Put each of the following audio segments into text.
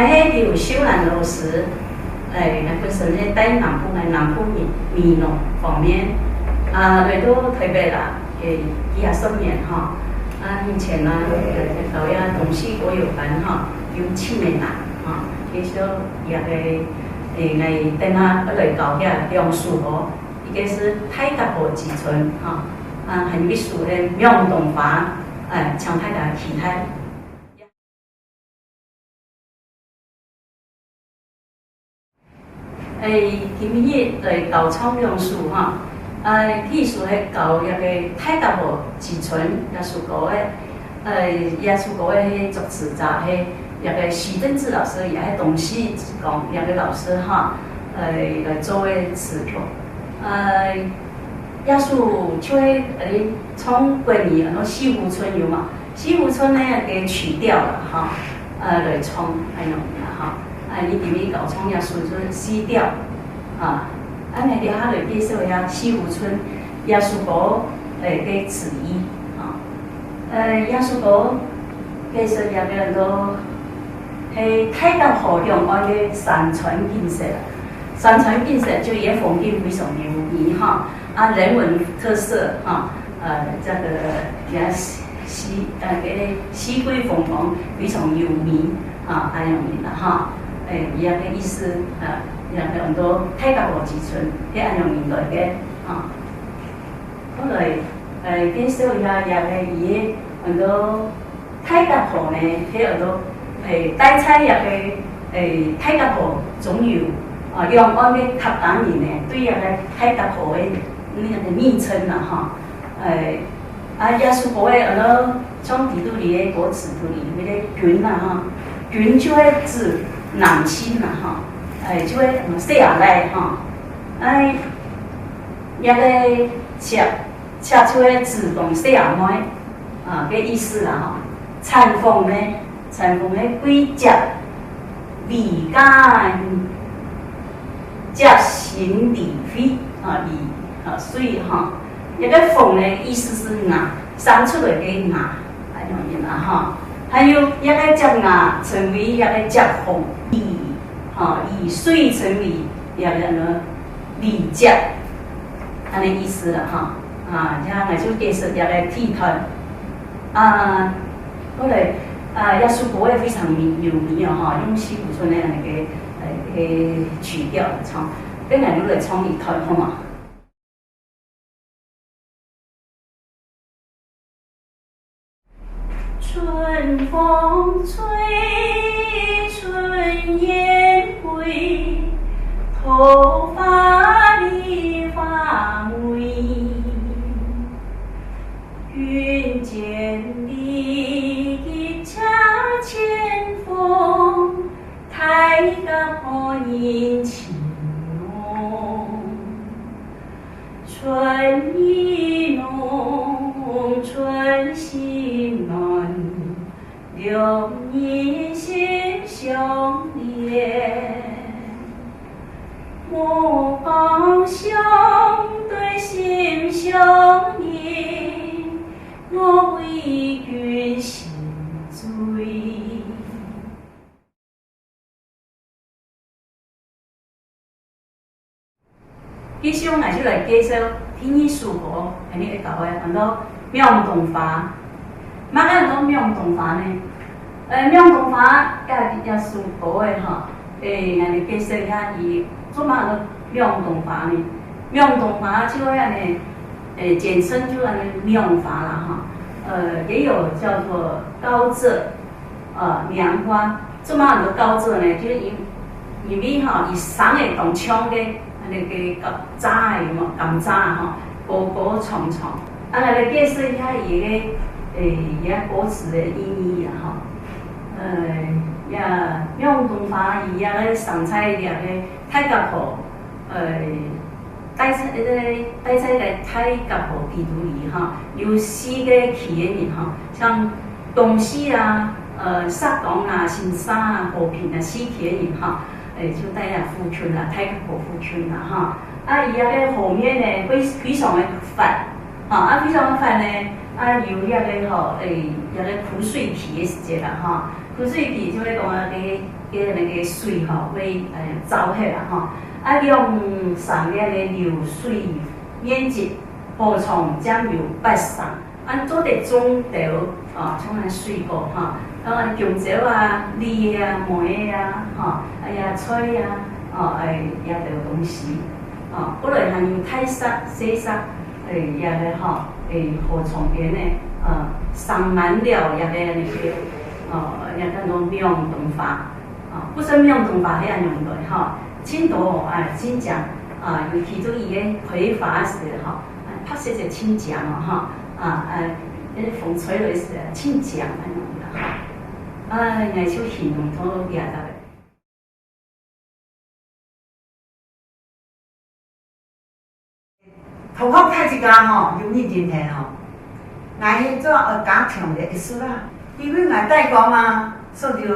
迄有秀兰老师，那本身咧在南部民农方面，来到台北啦，20年哈，目前呢，到遐东西国有班哈，有7年啦，哈，继续也来等下来教遐梁树河，伊个是太甲部集村哈，很秘书咧苗东华，强太甲体态。今日来教创梁树哈，技术咧教遐个太甲部集村耶稣国诶，耶稣国诶作词家迄遐个徐正志老师，也迄东西讲遐个老师哈，来做诶词曲，耶稣就迄从过年西湖村有嘛，西湖村咧给取掉了哈，来创安样啦哈。你今日搞创耶稣村死掉，安尼底下来介绍遐西湖村耶稣国嘅旨意，耶稣国介绍遐个很多，係太甲河兩岸嘅山川景色啦，山川景色就也風景非常優美哈，人文特色哈，這個也西桂風光非常優美安樣嘅啦哈。伊個意思伊個很多太甲部集村，迄安樣年代嘅後來介紹一下遐個伊很多太甲部呢，迄很多帶出遐個太甲部總有兩岸嘅客家人呢，對遐個太甲部嘅那個昵稱啦哈，耶穌國嘅很多像地圖裡嘅國詞圖裡迄個郡啦哈，郡就係指南新啦哈，就係西亞來哈，遐個寫出來自動西亞妹嘅意思啦哈，產鳳咧貴節離間節行禮費所以哈，遐個鳳咧意思是牙生出來嘅牙，安樣啦哈。還有遐個節牙成為遐個節鳳，以水成為遐個禮節，安尼意思啦哈。遐就介紹遐個體團，後來耶穌國非常有名哈，用西湖村的那個曲調來唱，跟人來唱一團好嘛。春風吹，春燕歸，頭髮理髮尾，雲間裡恰前鋒，太甲部人情濃，春意濃，春心暖。兩人心相連，目光相對心相印，我為君心醉。繼續我就來介紹天意樹國，係呢個教嘅很多苗東華。乜嘢很多苗東華呢？苗東華也屬國嘅哈，我哋介紹一下伊做乜個苗東華呢？苗東華就係呢，簡稱就係苗華啦哈。也有叫做高蔗，涼瓜。做乜很多高蔗呢？就是因為哈，伊生嘅當槍嘅那個渣嘅嘛，甘渣哈，高高長長。來介紹一下伊個。也歌詞的意義啊哈，也苗東華伊也個上菜也個太甲部，帶出來太甲部地圖裡哈，有4個起源人哈，像東勢啊、沙港啊、新沙啊、和平啊4起源人哈，就帶下富村啊、太甲部富村啊哈，伊個後面呢非常的發，非常的發呢。有遐個吼，遐個枯水期嘅時節啦，枯水期就咧讲啊，加那个水吼，会走起啦吼。啊，用上个流水免dịch，补充酱油八上，按做啲中调像安水果吼，香蕉啊、梨啊、梅啊，菜啊，也着东西，过来还有太色、细色，也咧补充点呢，上满了也咧那个，也叫做美容动法，不是美容动法遐用的吼。青豆青酱尤其做伊个葵花时拍摄者青酱风吹落时青酱安样的，艺术形容都厉害的。同学睇一家有认真听俺迄怎加强的意思啦？因为俺带讲嘛，所以就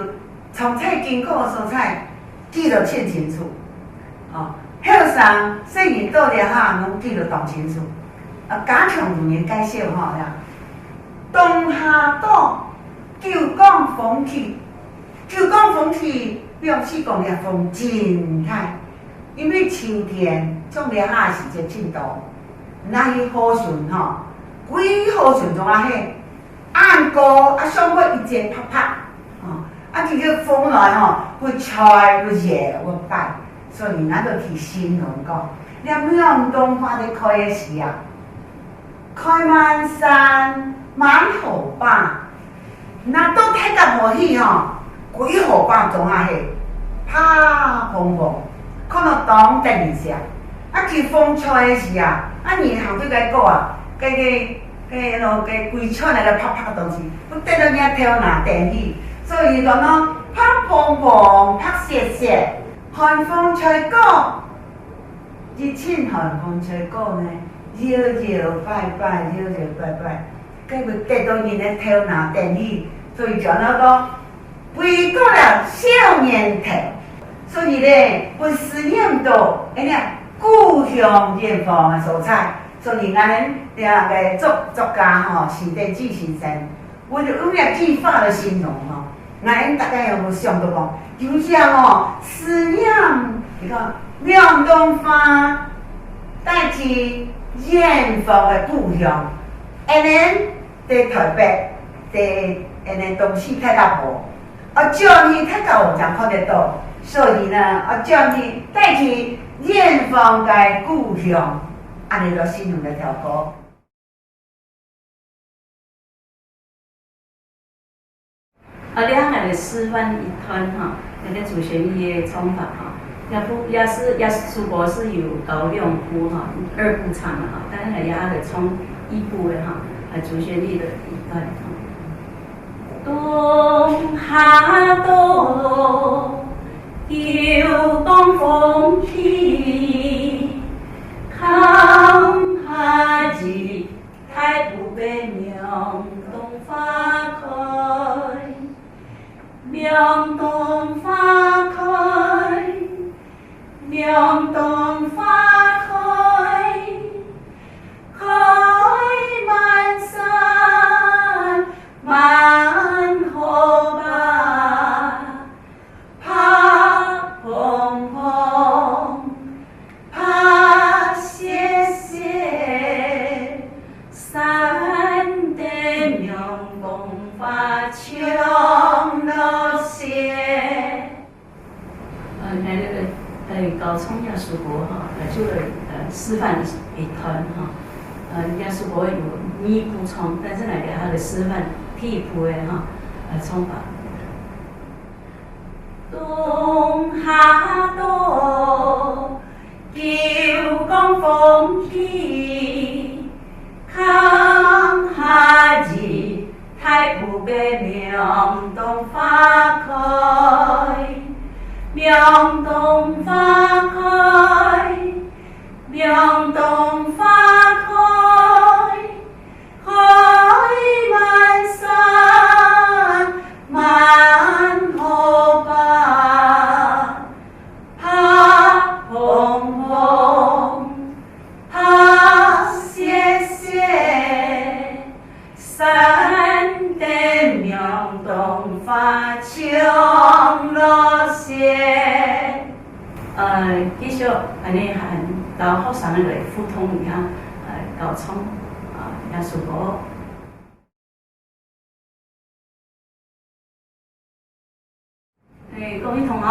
从菜经过的蔬菜记得清清楚。后生细年到了拢记得当清楚。加强如年介绍呀，冬夏岛九港风气，九港风气表示讲烈风真大，因为秋天种烈是一进度，那是好顺几好顺种暗高上过一节啪啪，这个风来会吹会热会摆。所以，咱就去形容讲，念阳东花的开的时开满山满河坝，那都睇得欢喜几河坝种啪蓬蓬，看到当地一下，去风吹的时年行对个讲个规串那个啪啪的东西，不得到人挑拿电器，所以讲啪蓬蓬，啪斜斜。寒风吹过，日清寒风吹过呢，摇摇摆摆，摇摇摆摆，计会得到人的头拿电器，所以就那个回过了少年头，所以咧，会思念到故乡远方的蔬菜，所以咱两个作家史地志先生，我就用个句话来形容咱大家有无想到讲？就像思念一个亮东花带起远方的故乡，在台北，在东西太大坡，叫你太高才看得到，所以呢，叫你带起远方的故乡，安尼就形容一条歌。两个来示范一段那个主旋律的唱法也苏博是有高两部二部唱的但是也来唱一部的主旋律的一段冬夏岛九港风起，康夏季太湖北苗东花开。苗东花开，苗东花开，开满山满河坝，啪蓬蓬，啪斜斜，山的苗东花秋。高聪亚苏国就示范一段亚苏国有咪补充，但是来给他的示范替补的唱法。冬夏岛九港风起，康夏季太湖北苗东花开。苗东花开，苗东花开，开满山满河坝，啪蓬蓬，啪斜斜，山的苗东花起。福山那个互通一样，高冲耶稣国。各位同学，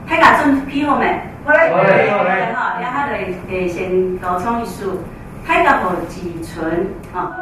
大家准备好未？好嘞，好嘞，好嘞。哈，然后就先高唱一首《大家好寄存》哈。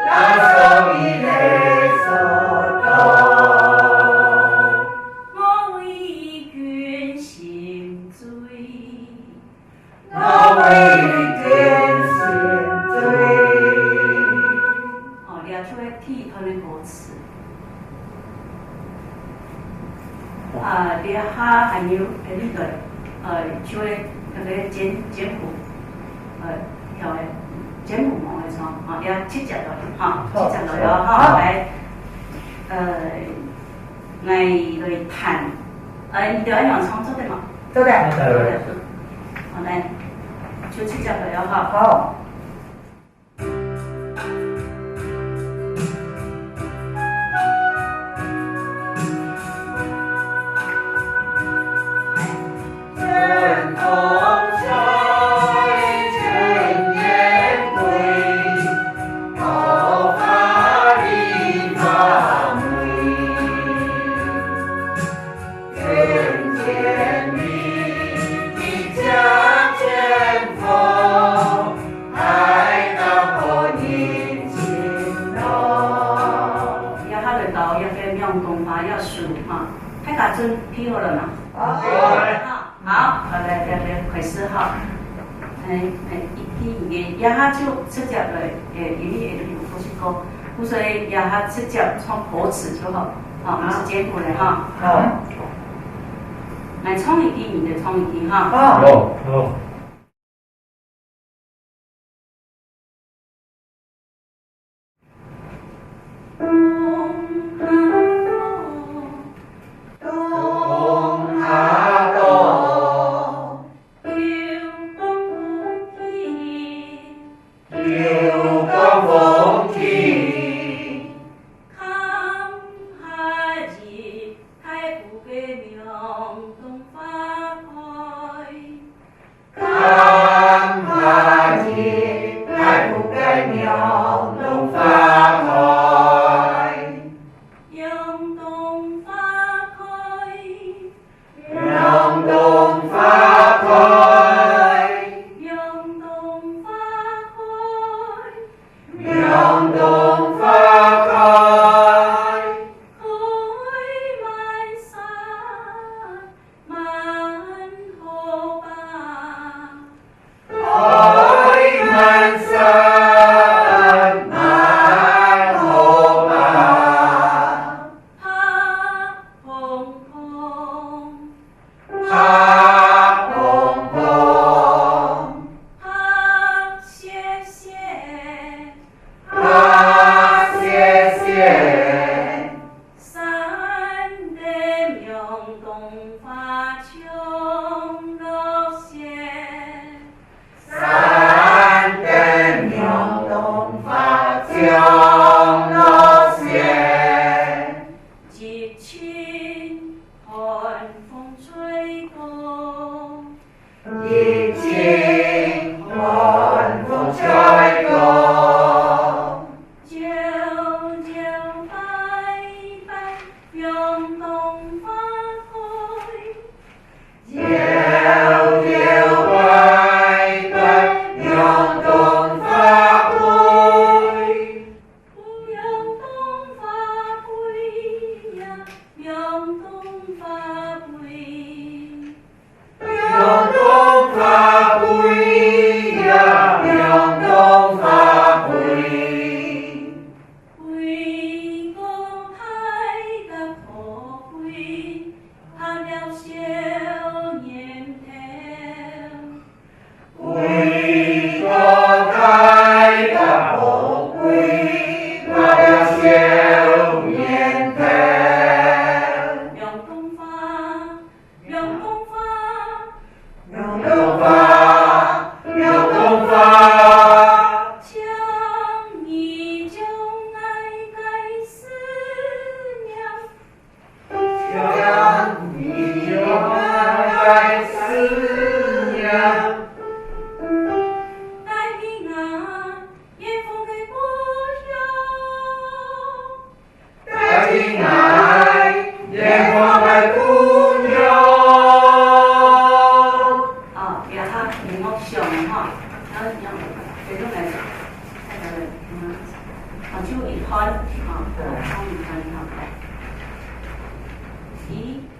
La so mi le so 你哈还有那个就会那个简谱跳的简谱模的唱也七只了7只了来来弹你就一样唱出的嘛？对的。好来，就7只了好。批好了嘛？好，来，开始哈。也哈就直接来，你不是讲，不所以也哈直接从口齿就好，不是简谱的哈。好。来唱一句，你就唱一句哈。好。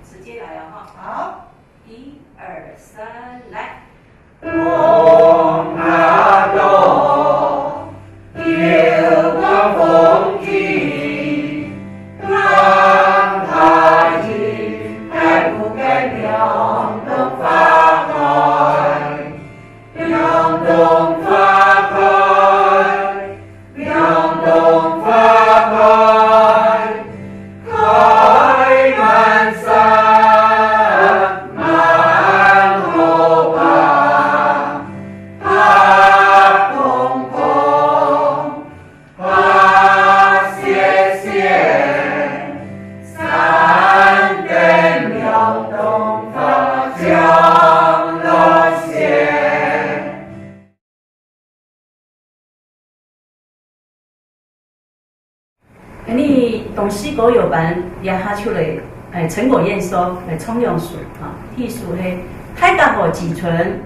直接来了哈。好，1、2、3，来。东啊东，流光风起，看太极，太即个月班也下出嚟，成果验收，冲用数啊，剔数咧，太甲和寄存。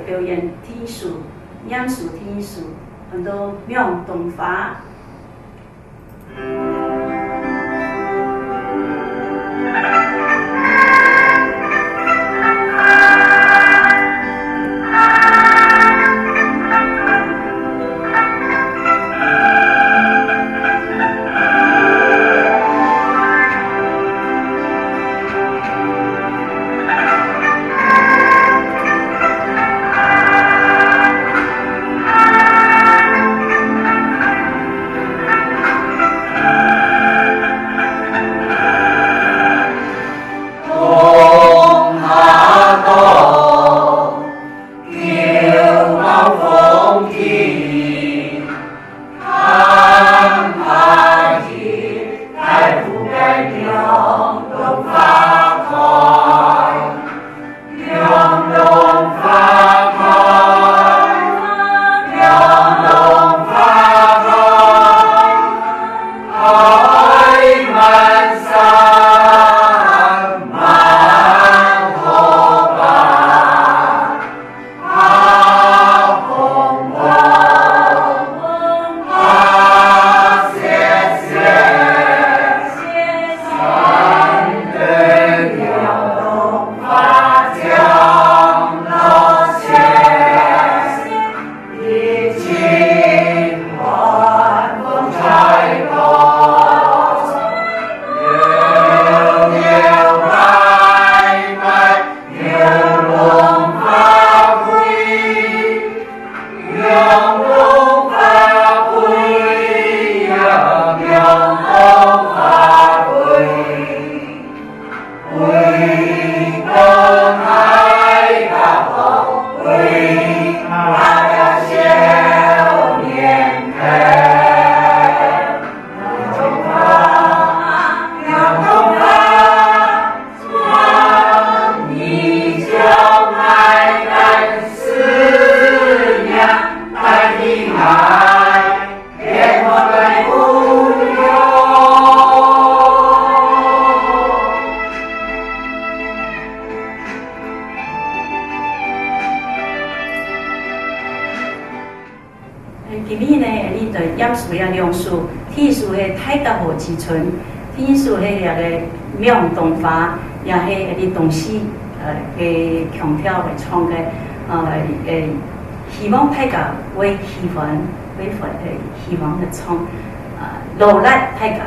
表演天数、演数天数，很多妙动法。今日呢，你对演数呀两数，天数的太甲无之存，天数迄个个妙动法，也迄个东西嘅强调嘅创嘅希望大家为希望为希望嘅创努力大家。